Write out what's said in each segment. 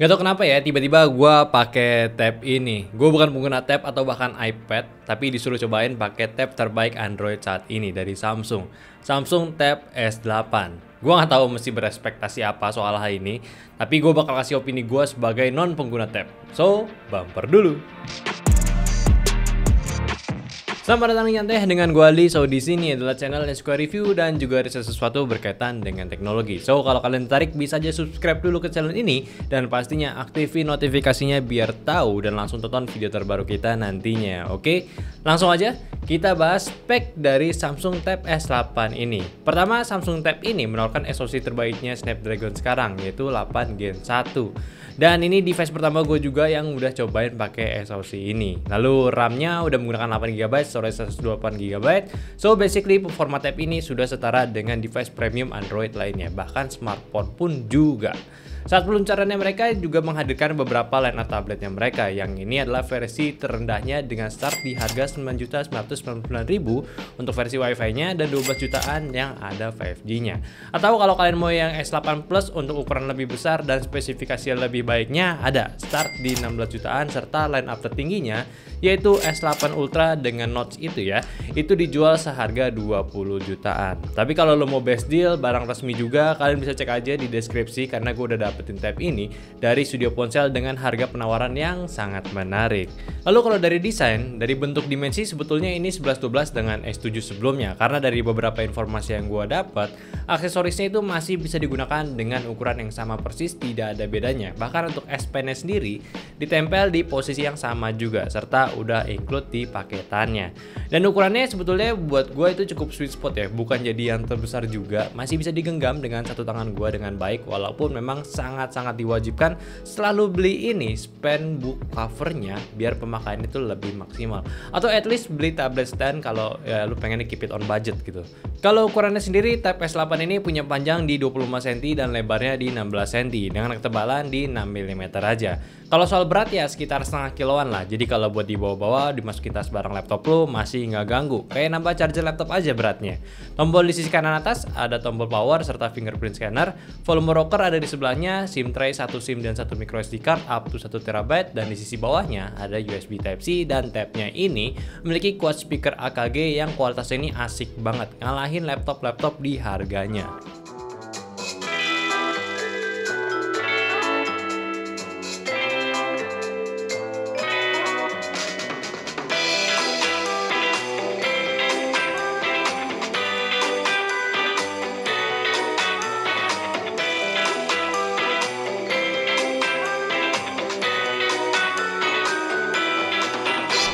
Gak tau kenapa ya, tiba-tiba gue pakai tab ini. Gue bukan pengguna tab atau bahkan iPad, tapi disuruh cobain pakai tab terbaik Android saat ini dari Samsung. Samsung Tab S8. Gue nggak tahu mesti berespektasi apa soal hal ini, tapi gue bakal kasih opini gue sebagai non pengguna tab. So, bumper dulu. Selamat datang di Nyantai dengan gue Ali. So di sini adalah channel yang suka review dan juga riset sesuatu berkaitan dengan teknologi. So kalau kalian tertarik bisa aja subscribe dulu ke channel ini dan pastinya aktifin notifikasinya biar tahu dan langsung tonton video terbaru kita nantinya. Oke, langsung aja kita bahas spek dari Samsung Tab S8 ini. Pertama, Samsung Tab ini menawarkan SoC terbaiknya Snapdragon sekarang, yaitu 8 Gen 1. Dan ini device pertama gue juga yang udah cobain pakai SoC ini. Lalu RAM-nya udah menggunakan 8GB, storage 128GB. So basically performa Tab ini sudah setara dengan device premium Android lainnya, bahkan smartphone pun juga. Saat peluncurannya mereka juga menghadirkan beberapa line up tabletnya mereka. Yang ini adalah versi terendahnya dengan start di harga 9.999.000 untuk versi Wi-Fi-nya dan 12 jutaan yang ada 5G-nya. Atau kalau kalian mau yang S8 Plus untuk ukuran lebih besar dan spesifikasi lebih baiknya, ada start di 16 jutaan serta line up tertingginya yaitu S8 Ultra dengan notch itu ya. Itu dijual seharga 20 jutaan. Tapi kalau lo mau best deal, barang resmi juga, kalian bisa cek aja di deskripsi karena gue udah dapetin tab ini dari Studio Ponsel dengan harga penawaran yang sangat menarik. Lalu kalau dari desain, dari bentuk dimensi sebetulnya ini 11-12 dengan S7 sebelumnya, karena dari beberapa informasi yang gue dapat, aksesorisnya itu masih bisa digunakan dengan ukuran yang sama persis, tidak ada bedanya. Bahkan untuk S Pen-nya sendiri ditempel di posisi yang sama juga, serta udah include di paketannya. Dan ukurannya sebetulnya buat gue itu cukup sweet spot ya, bukan jadi yang terbesar juga, masih bisa digenggam dengan satu tangan gue dengan baik, walaupun memang sangat-sangat diwajibkan selalu beli ini pen book covernya biar pemakaian itu lebih maksimal, atau at least beli tablet stand kalau ya lu pengen keep it on budget gitu. Kalau ukurannya sendiri, Tab S8 ini punya panjang di 25 cm dan lebarnya di 16 cm dengan ketebalan di 6 mm aja. Kalau soal berat ya sekitar setengah kiloan lah, jadi kalau buat dibawa-bawa dimasukin tas barang laptop lo masih nggak ganggu, kayak nambah charger laptop aja beratnya. Tombol di sisi kanan atas ada tombol power serta fingerprint scanner, volume rocker ada di sebelahnya, SIM tray 1 SIM dan 1 microSD card up to 1 TB, dan di sisi bawahnya ada USB Type-C, dan tabnya ini memiliki quad speaker AKG yang kualitasnya ini asik banget, ngalahin laptop-laptop di harganya.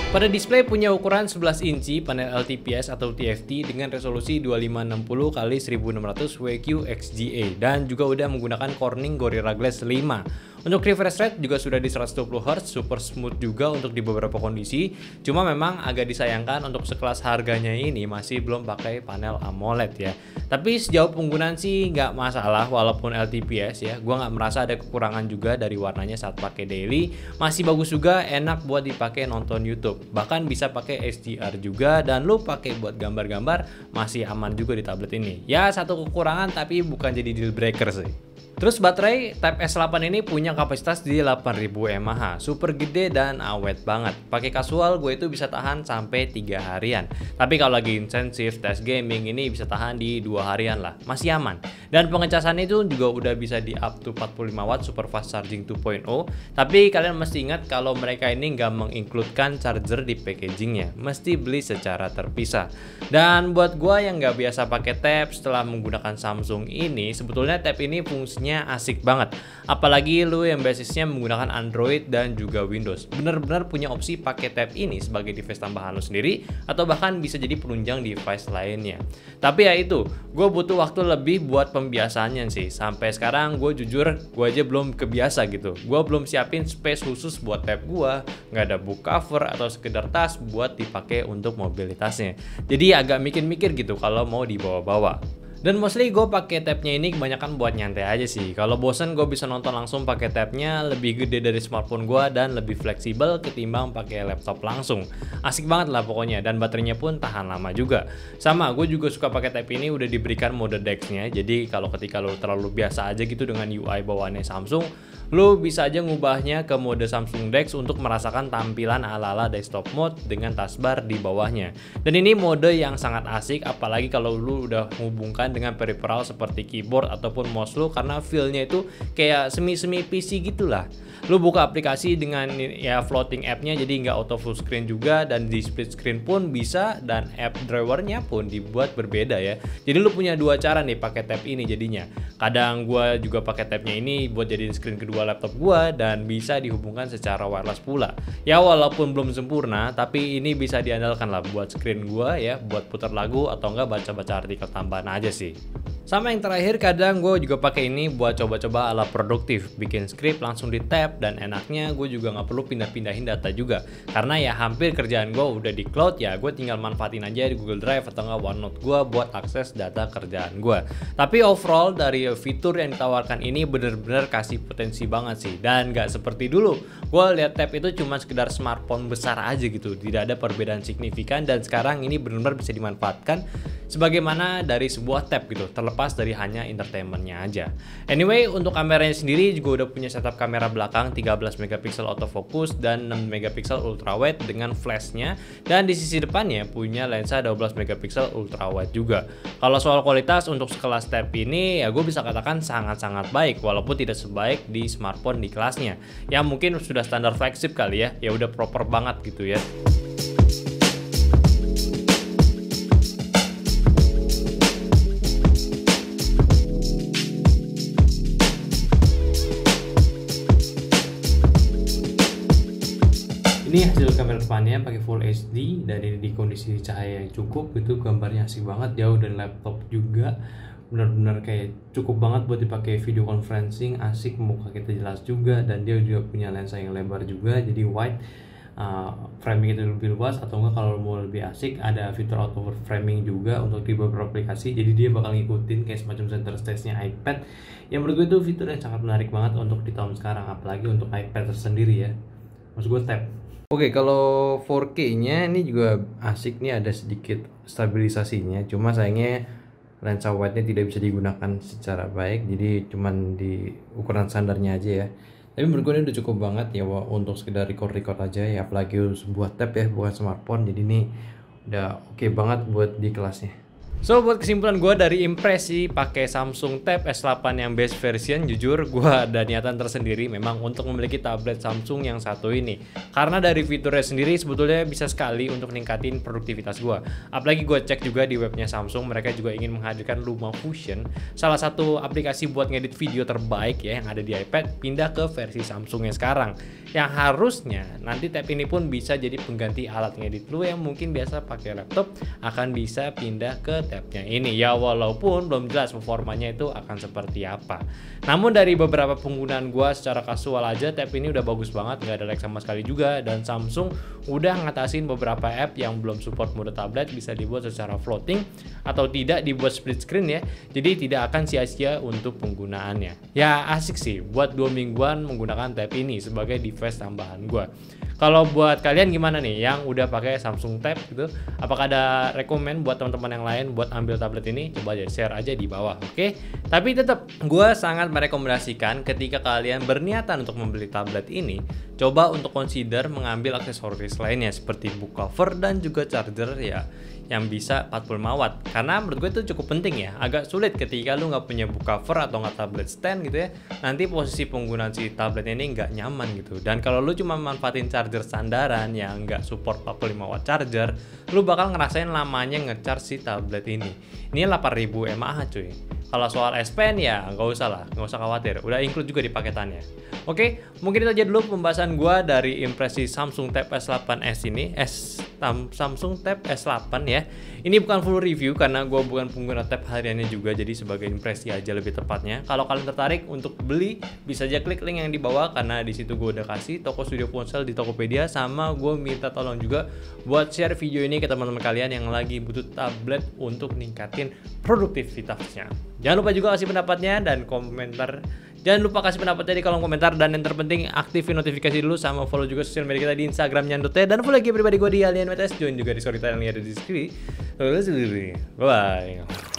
Pada display punya ukuran 11 inci, panel LTPS atau TFT dengan resolusi 2560x1600 WQXGA dan juga udah menggunakan Corning Gorilla Glass 5. Untuk refresh rate juga sudah di 120Hz, super smooth juga untuk di beberapa kondisi. Cuma memang agak disayangkan untuk sekelas harganya ini masih belum pakai panel AMOLED ya. Tapi sejauh penggunaan sih nggak masalah walaupun LTPS ya. Gua nggak merasa ada kekurangan juga dari warnanya saat pakai daily. Masih bagus juga, enak buat dipakai nonton YouTube. Bahkan bisa pakai HDR juga, dan lo pakai buat gambar-gambar masih aman juga di tablet ini. Ya satu kekurangan tapi bukan jadi deal breaker sih. Terus baterai Tab S8 ini punya kapasitas di 8000 mAh, super gede dan awet banget. Pakai casual gue itu bisa tahan sampai 3 harian. Tapi kalau lagi intensif tes gaming ini bisa tahan di 2 harian lah, masih aman. Dan pengecasan itu juga udah bisa di up to 45 watt super fast charging 2.0. Tapi kalian mesti ingat kalau mereka ini nggak mengincludekan charger di packagingnya, mesti beli secara terpisah. Dan buat gue yang nggak biasa pakai tab setelah menggunakan Samsung ini, sebetulnya tab ini fungsinya asik banget, apalagi lu yang basisnya menggunakan Android dan juga Windows. Bener-bener punya opsi pakai tab ini sebagai device tambahan lu sendiri, atau bahkan bisa jadi penunjang device lainnya. Tapi ya itu, gue butuh waktu lebih buat pembiasaannya sih. Sampai sekarang gue jujur, gue aja belum kebiasa gitu. Gue belum siapin space khusus buat tab gue, nggak ada book cover atau sekedar tas buat dipakai untuk mobilitasnya. Jadi agak mikir-mikir gitu kalau mau dibawa-bawa. Dan mostly gue pakai tabnya ini kebanyakan buat nyantai aja sih. Kalau bosen gue bisa nonton langsung pakai tabnya, lebih gede dari smartphone gue dan lebih fleksibel ketimbang pakai laptop langsung. Asik banget lah pokoknya, dan baterainya pun tahan lama juga. Sama, gue juga suka pakai tab ini udah diberikan mode DeX-nya. Jadi kalau ketika lo terlalu biasa aja gitu dengan UI bawaannya Samsung, Lu bisa aja ngubahnya ke mode Samsung DeX untuk merasakan tampilan ala-ala desktop mode dengan taskbar di bawahnya. Dan ini mode yang sangat asik, apalagi kalau lu udah menghubungkan dengan peripheral seperti keyboard ataupun mouse lu, karena feel-nya itu kayak semi-semi PC gitulah. Lu buka aplikasi dengan ya floating app-nya, jadi nggak auto full screen juga, dan di split screen pun bisa, dan app drawer-nya pun dibuat berbeda ya. Jadi lu punya dua cara nih pakai tab ini jadinya. Kadang gua juga pakai tabnya ini buat jadiin screen kedua laptop gua, dan bisa dihubungkan secara wireless pula. Ya walaupun belum sempurna, tapi ini bisa diandalkan lah buat screen gua ya, buat putar lagu atau enggak baca-baca artikel tambahan aja sih. Sama yang terakhir, kadang gue juga pakai ini buat coba-coba ala produktif, bikin script langsung di tab, dan enaknya gue juga nggak perlu pindah-pindahin data juga, karena ya hampir kerjaan gue udah di cloud, ya gue tinggal manfaatin aja di Google Drive atau nggak OneNote gue buat akses data kerjaan gue. Tapi overall dari fitur yang ditawarkan ini bener-bener kasih potensi banget sih, dan nggak seperti dulu gue lihat tab itu cuma sekedar smartphone besar aja gitu, tidak ada perbedaan signifikan, dan sekarang ini bener-bener bisa dimanfaatkan sebagaimana dari sebuah tab gitu, terlepas dari hanya entertainmentnya aja. Anyway, untuk kameranya sendiri juga udah punya setup kamera belakang 13 megapiksel autofocus dan 6 megapiksel ultrawide dengan flashnya, dan di sisi depannya punya lensa 12 megapiksel ultrawide juga. Kalau soal kualitas untuk sekelas tab ini ya gue bisa katakan sangat-sangat baik, walaupun tidak sebaik di smartphone di kelasnya. Ya mungkin sudah standar flagship kali ya udah proper banget gitu ya. Ini hasil kamera depannya pakai Full HD, dan ini di kondisi cahaya yang cukup, itu gambarnya asik banget, jauh dari laptop juga, benar-benar kayak cukup banget buat dipakai video conferencing, asik, muka kita jelas juga, dan dia juga punya lensa yang lebar juga, jadi wide, framing itu lebih luas, atau enggak kalau mau lebih asik ada fitur auto framing juga untuk di beberapa aplikasi, jadi dia bakal ngikutin kayak semacam center stage-nya iPad, yang menurut gue itu fitur yang sangat menarik banget untuk di tahun sekarang, apalagi untuk iPad tersendiri ya, maksud gue tab. Oke, kalau 4K-nya ini juga asik nih, ada sedikit stabilisasinya. Cuma sayangnya lensa wide-nya tidak bisa digunakan secara baik, jadi cuman di ukuran standarnya aja ya. Tapi menurut gue ini udah cukup banget ya untuk sekedar record aja ya, apalagi sebuah tab ya, bukan smartphone. Jadi ini udah oke banget buat di kelasnya. So buat kesimpulan gue dari impresi pakai Samsung Tab S8 yang base version, jujur gue ada niatan tersendiri memang untuk memiliki tablet Samsung yang satu ini, karena dari fiturnya sendiri sebetulnya bisa sekali untuk ningkatin produktivitas gue. Apalagi gue cek juga di webnya Samsung, mereka juga ingin menghadirkan LumaFusion, salah satu aplikasi buat ngedit video terbaik ya yang ada di iPad, pindah ke versi Samsung yang sekarang, yang harusnya nanti tab ini pun bisa jadi pengganti alat ngedit lu yang mungkin biasa pakai laptop, akan bisa pindah ke tabnya ini ya, walaupun belum jelas performanya itu akan seperti apa. Namun dari beberapa penggunaan gua secara kasual aja, tab ini udah bagus banget, nggak ada lag sama sekali juga, dan Samsung udah ngatasin beberapa app yang belum support mode tablet bisa dibuat secara floating atau tidak dibuat split screen ya, jadi tidak akan sia-sia untuk penggunaannya. Ya asik sih buat 2 mingguan menggunakan tab ini sebagai device tambahan gua. Kalau buat kalian gimana nih yang udah pakai Samsung Tab gitu? Apakah ada rekomend buat teman-teman yang lain buat ambil tablet ini? Coba aja share aja di bawah, oke? Tapi tetap gue sangat merekomendasikan ketika kalian berniatan untuk membeli tablet ini, coba untuk consider mengambil aksesoris lainnya seperti book cover dan juga charger ya, yang bisa 45 watt, karena menurut gue itu cukup penting ya. Agak sulit ketika lu nggak punya book cover atau nggak tablet stand gitu ya, nanti posisi penggunaan si tablet ini nggak nyaman gitu. Dan kalau lu cuma manfaatin charger standaran yang nggak support 45 watt charger, lu bakal ngerasain lamanya ngecharge si tablet ini 8000 mAh cuy. Kalau soal S Pen ya nggak usah lah, nggak usah khawatir, udah include juga di paketannya. Oke, mungkin itu aja dulu pembahasan gua dari impresi Samsung Tab S8s ini, Samsung Tab S8 ya. Ini bukan full review karena gua bukan pengguna tab hariannya juga, jadi sebagai impresi aja lebih tepatnya. Kalau kalian tertarik untuk beli, bisa aja klik link yang di bawah, karena di situ gua udah kasih toko studio ponsel di Tokopedia, sama gua minta tolong juga buat share video ini ke teman-teman kalian yang lagi butuh tablet untuk ningkatin produktivitasnya. Jangan lupa juga kasih pendapatnya dan komentar. Jangan lupa kasih pendapatnya di kolom komentar, dan yang terpenting aktifin notifikasi dulu, sama follow juga sosial media kita di Instagram Nyandote, dan follow lagi pribadi gue di Alien WTS, join juga di storytelling yang ada di deskripsi. Bye bye.